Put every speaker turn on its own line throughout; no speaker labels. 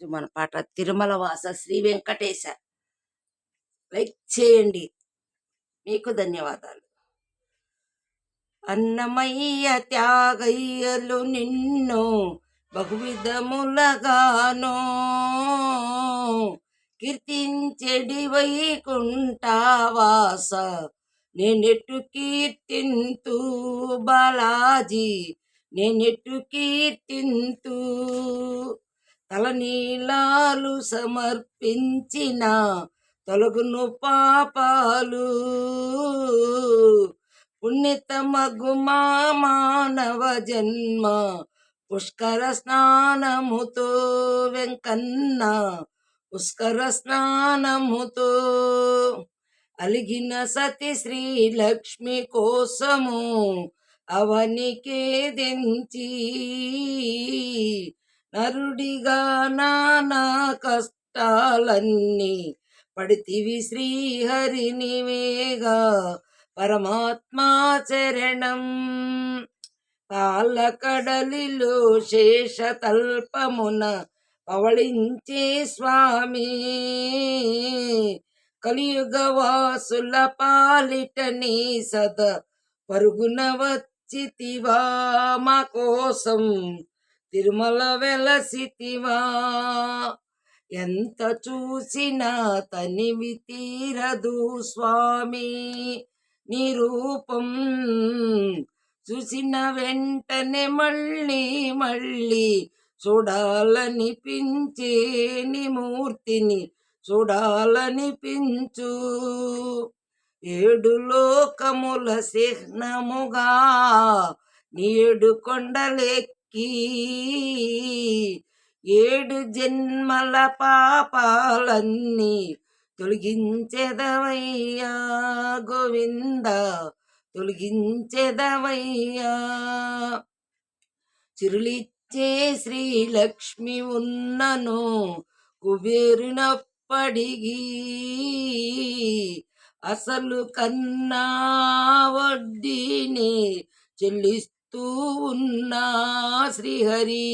మన పాట తిరుమల వాస శ్రీ వెంకటేశ. లైక్ చేయండి. మీకు ధన్యవాదాలు. అన్నమయ్య త్యాగయ్యలు నిన్ను బహువిధములగానో కీర్తించెడి వైకుంఠవాస నేనెట్టు కీర్తింతు బాలాజీ నేనెట్టు కీర్తింతు తలనీలాలు సమర్పించిన తొలగును పాపాలు పుణ్యతమగు మా మానవ జన్మ పుష్కర స్నానముతో వెంకన్న పుష్కర స్నానముతో అలిగిన సతి శ్రీలక్ష్మి కోసము అవనికే దెంచి నరుడిగా నానా కష్టాలన్నీ పడితివి శ్రీహరినివేగా పరమాత్మా చరణం పాలకడలిలో శేషతల్పమున పవళించే స్వామి కలియుగ వాసుల పాలిట నీ సద పరుగున వచ్చితివా మా కోసం తిరుమల వెలసితివా ఎంత చూసినా తనివి తీరదు స్వామి నీ రూపం చూసిన వెంటనే మళ్ళీ మళ్ళీ చూడాలనిపించే నీ మూర్తిని చూడాలనిపించు ఏడు లోకముల చిహ్నముగా నీడు కొండలెక్కి ఏడు జన్మల పాపాలన్నీ తొలగించెదవయ్యా గోవింద తొలగించెదవయ్యా చిరులిచ్చే శ్రీలక్ష్మి ఉన్నను కుబేరునప్పడిగి అసలు కన్నా వడ్డీని చెల్లిస్తూ ఉన్నా శ్రీహరి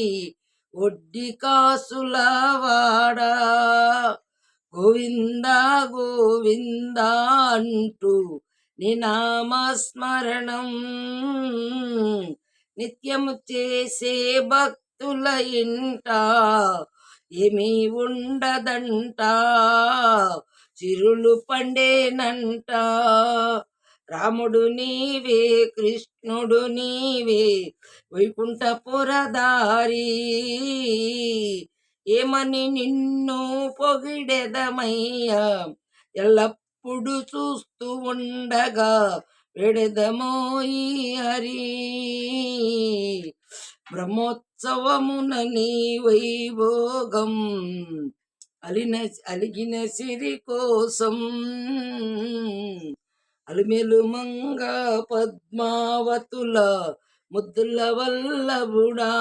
వడ్డీ కాసుల వాడా గోవింద గోవింద అంటూ నీ నామస్మరణం నిత్యము చేసే భక్తుల ఇంట ఏమీ ఉండదంట చిరులు పండేనంట రాముడు నీవే కృష్ణుడు నీవే వైకుంఠపురదారి ఏమని నిన్ను పొగిడెదమయ్యా ఎల్లప్పుడు చూస్తూ ఉండగా వెడెదమోయి హరి బ్రహ్మోత్సవమున నీ వైభోగం అలిగిన సిరి కోసం అలిమెలు మంగ పద్మావతుల ముద్దుల వల్లభుడా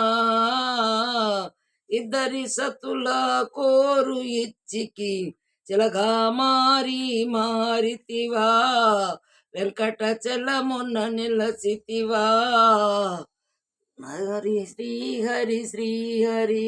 ఇద్దరి సతుల కోరు ఇచ్చికి చిలగా మారితివా వెంకటచలమున నిలసితివా హరి శ్రీహరి శ్రీహరి